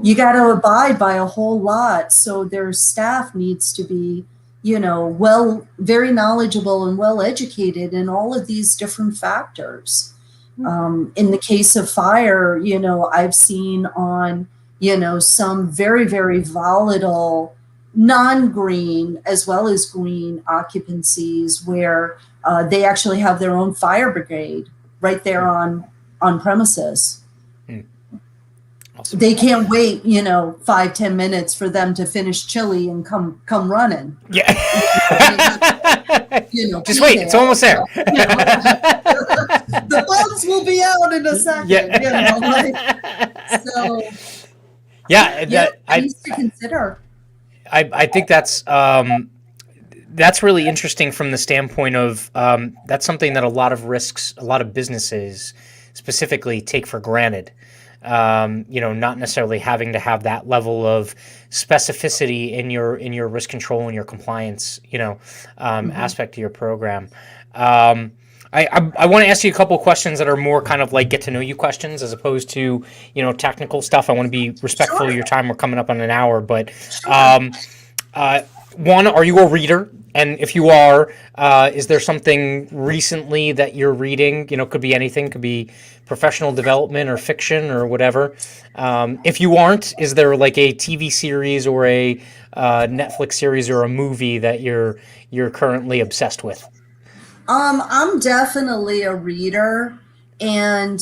C: You got to abide by a whole lot. So their staff needs to be, very knowledgeable and well educated in all of these different factors. In the case of fire, I've seen on, some very, very volatile, non-green as well as green occupancies where they actually have their own fire brigade right there on premises. Awesome. They can't wait, 5-10 minutes for them to finish chili and come running.
A: Yeah. Just wait, it's almost there.
C: The bugs will be out in a second. Things to consider.
A: I think that's really interesting from the standpoint of that's something that a lot of businesses specifically take for granted. Not necessarily having to have that level of specificity in your risk control and your compliance, aspect of your program. I want to ask you a couple of questions that are more kind of like get to know you questions as opposed to, technical stuff. I want to be respectful of your time. We're coming up on an hour, but one, are you a reader? And if you are, is there something recently that you're reading? Could be anything, could be professional development or fiction or whatever. If you aren't, is there like a TV series or a Netflix series or a movie that you're currently obsessed with?
C: I'm definitely a reader. And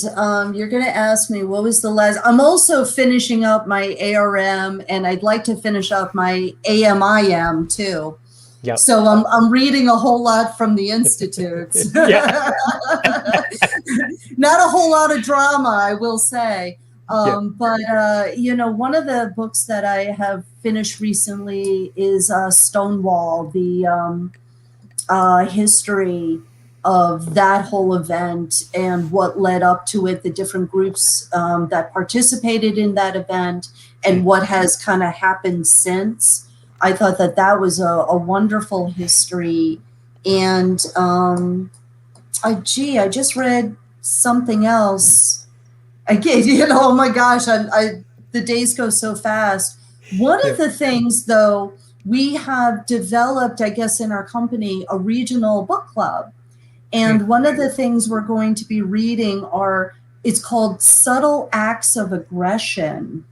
C: you're going to ask me, what was the last? I'm also finishing up my ARM, and I'd like to finish up my AMIM too.
A: Yep.
C: So I'm reading a whole lot from the institutes. Not a whole lot of drama, I will say. But one of the books that I have finished recently is Stonewall, the history of that whole event and what led up to it, the different groups that participated in that event, and what has kind of happened since. I thought that was a wonderful history. And I just read something else. Again, oh my gosh, the days go so fast. One of the things, though, we have developed, I guess, in our company, a regional book club. And one of the things we're going to be reading it's called Subtle Acts of Aggression.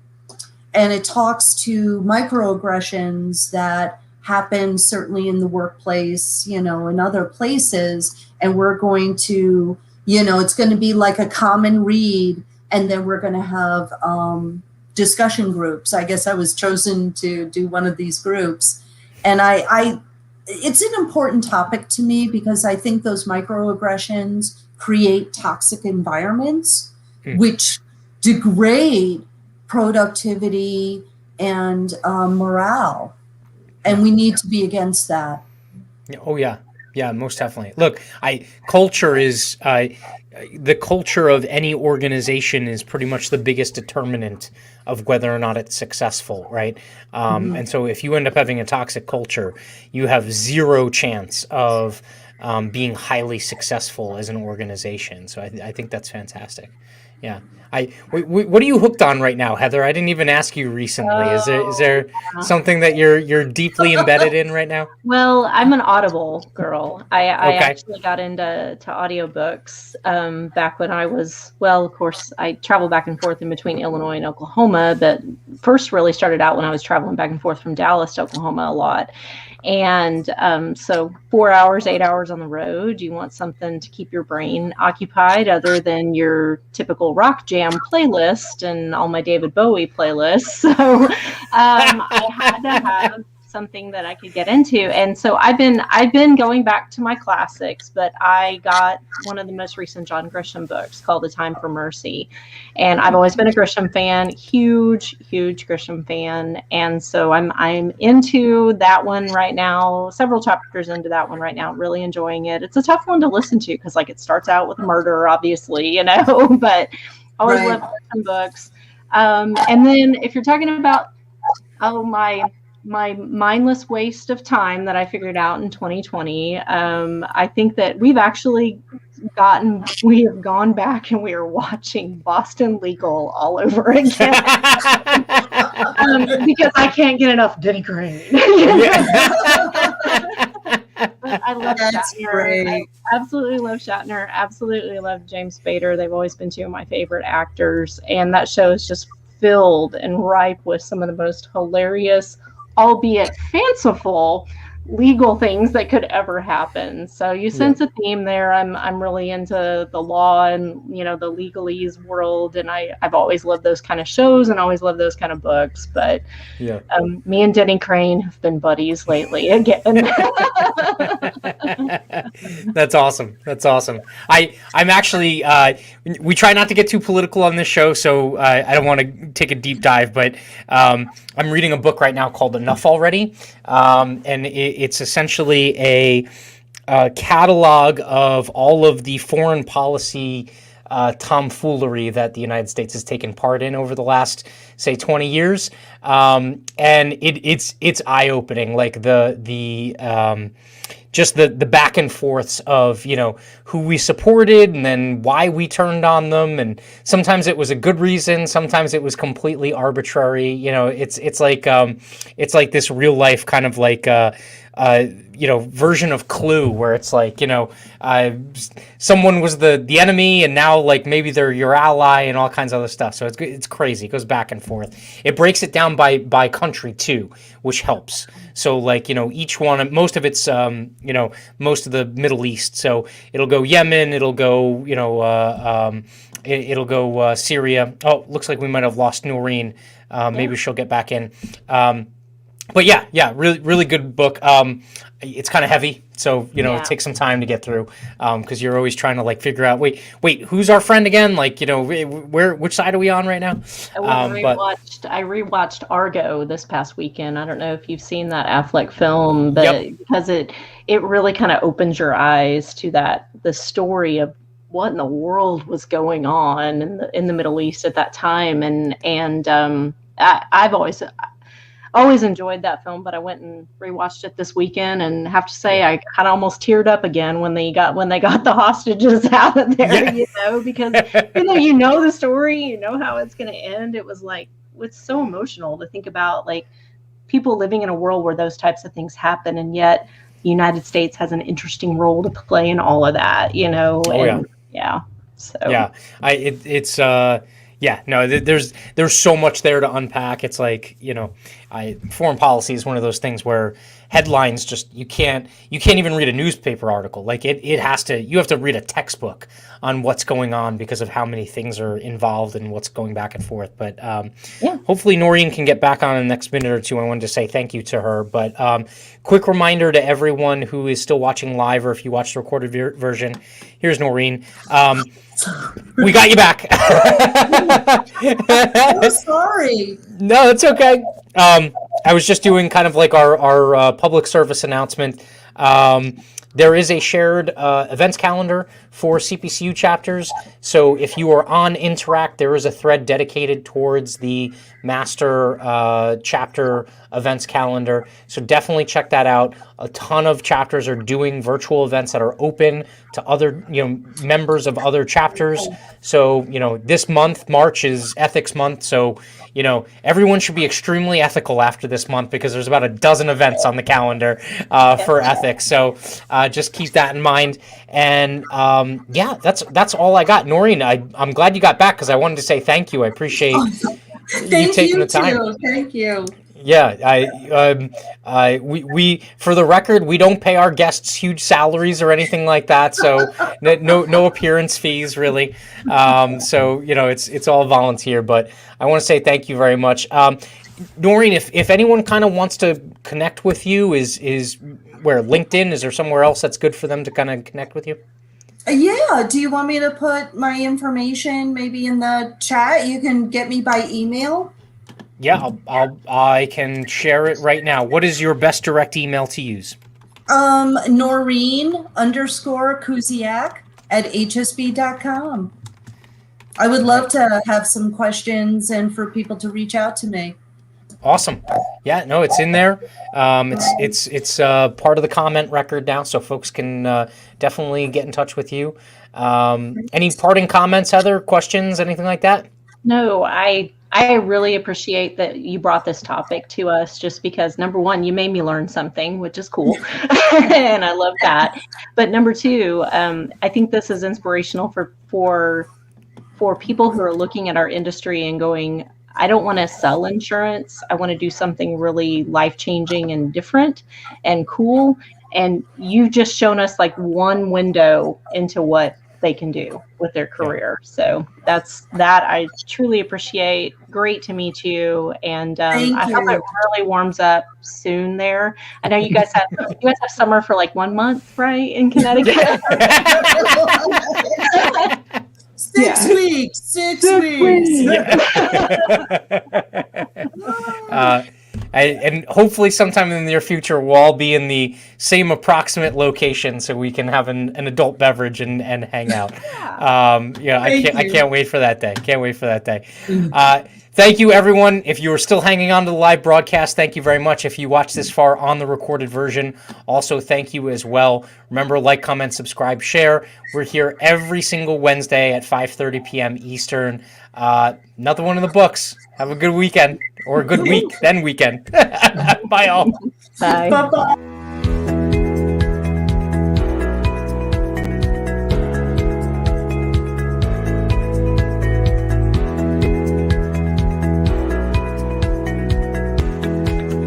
C: And it talks to microaggressions that happen certainly in the workplace, in other places. And we're going to, it's going to be like a common read. And then we're going to have discussion groups. I guess I was chosen to do one of these groups. And it's an important topic to me because I think those microaggressions create toxic environments, which degrade productivity and morale. And we need to be against that.
A: Oh yeah, yeah, most definitely. Look, culture is the culture of any organization is pretty much the biggest determinant of whether or not it's successful, right? And so if you end up having a toxic culture, you have zero chance of being highly successful as an organization. So I think that's fantastic. Yeah. What are you hooked on right now, Heather? I didn't even ask you recently. Is there something that you're deeply embedded in right now?
B: Well, I'm an Audible girl. I
A: Okay.
B: actually got into audiobooks back when I was, well, of course, I traveled back and forth in between Illinois and Oklahoma, but first really started out when I was traveling back and forth from Dallas to Oklahoma a lot. And so 4 hours, 8 hours on the road, you want something to keep your brain occupied other than your typical rock jam playlist and all my David Bowie playlists. So I had to have something that I could get into. And so I've been going back to my classics, but I got one of the most recent John Grisham books called A Time for Mercy. And I've always been a Grisham fan, huge Grisham fan. And so I'm into that one right now, several chapters into that one right now, really enjoying it. It's a tough one to listen to because like it starts out with murder, obviously, but always love Grisham books. And then if you're talking about, my mindless waste of time that I figured out in 2020. I think that we have gone back and we are watching Boston Legal all over again because I can't get enough Denny Crane. I love Shatner.
C: Great.
B: I absolutely love Shatner. Absolutely love James Spader. They've always been two of my favorite actors, and that show is just filled and ripe with some of the most hilarious, albeit fanciful, legal things that could ever happen. So you sense a theme there. I'm really into the law and the legalese world, and I've always loved those kind of shows and always loved those kind of books. But me and Denny Crane have been buddies lately again.
A: That's awesome. I'm actually we try not to get too political on this show, so I don't want to take a deep dive, but I'm reading a book right now called Enough Already, and it's essentially a catalog of all of the foreign policy tomfoolery that the United States has taken part in over the last, say, 20 years, and it's eye-opening. Like just the back and forths of who we supported and then why we turned on them, and sometimes it was a good reason, sometimes it was completely arbitrary. It's like this real life kind of like version of Clue, where it's like someone was the enemy and now like maybe they're your ally and all kinds of other stuff. So it's crazy. It goes back and forth. It breaks it down by country too, which helps. So like each one, most of it's most of the Middle East. So it'll go Yemen, it'll go it'll go Syria. Oh, looks like we might have lost Noreen. Maybe she'll get back in. But yeah, really good book. It's kind of heavy, so it takes some time to get through, because you're always trying to like figure out, wait, who's our friend again? Like, which side are we on right now?
B: I rewatched Argo this past weekend. I don't know if you've seen that Affleck film, but because it really kind of opens your eyes to the story of what in the world was going on in the Middle East at that time, and I've always enjoyed that film, but I went and rewatched it this weekend, and have to say I kind of almost teared up again when they got the hostages out of there, because even though the story, how it's going to end, it was like, it's so emotional to think about like people living in a world where those types of things happen, and yet the United States has an interesting role to play in all of that, there's so much there to unpack. It's like, foreign policy is one of those things where
A: headlines just you can't even read a newspaper article. Like you have to read a textbook on what's going on because of how many things are involved and what's going back and forth. But hopefully Noreen can get back on in the next minute or two. I wanted to say thank you to her. But quick reminder to everyone who is still watching live, or if you watch the recorded version, here's Noreen. We got you back.
C: I'm sorry.
A: No, it's okay. I was just doing kind of like our public service announcement. There is a shared events calendar for CPCU chapters. So if you are on Interact, there is a thread dedicated towards the master chapter events calendar. So definitely check that out. A ton of chapters are doing virtual events that are open to other, members of other chapters. So, this month, March, is Ethics Month. So, everyone should be extremely ethical after this month because there's about a dozen events on the calendar for ethics. So just keep that in mind. And that's all I got. Noreen, I'm glad you got back because I wanted to say thank you. I appreciate you taking the time.
C: Too. Thank you.
A: Yeah, we for the record, we don't pay our guests huge salaries or anything like that, so no appearance fees really. So it's all volunteer, but I want to say thank you very much. Noreen, if anyone kind of wants to connect with you, is where LinkedIn? Is there somewhere else that's good for them to kind of connect with you?
C: Yeah. Do you want me to put my information maybe in the chat? You can get me by email.
A: Yeah, I can share it right now. What is your best direct email to use?
C: Noreen_Kuziak @hsb.com. I would love to have some questions and for people to reach out to me.
A: Awesome. Yeah, no, it's in there. It's part of the comment record now, so folks can definitely get in touch with you. Any parting comments, Heather? Questions? Anything like that?
B: No, I really appreciate that you brought this topic to us just because, number one, you made me learn something, which is cool. And I love that. But number two, I think this is inspirational for people who are looking at our industry and going, I don't want to sell insurance. I want to do something really life-changing and different and cool. And you've just shown us like one window into what they can do with their career. So that I truly appreciate. Great to meet you. And I hope it really warms up soon there. I know you guys have summer for like 1 month, right? In Connecticut.
C: 6 weeks. 6 weeks.
A: And hopefully sometime in the near future we'll all be in the same approximate location so we can have an adult beverage and hang out. I can't wait for that day. Can't wait for that day. Thank you, everyone. If you are still hanging on to the live broadcast, thank you very much. If you watch this far on the recorded version, also thank you as well. Remember, like, comment, subscribe, share. We're here every single Wednesday at 5:30 p.m. Eastern. Another one in the books. Have a good weekend, or a good week, then weekend. Bye, all.
B: Bye.
C: Bye-bye.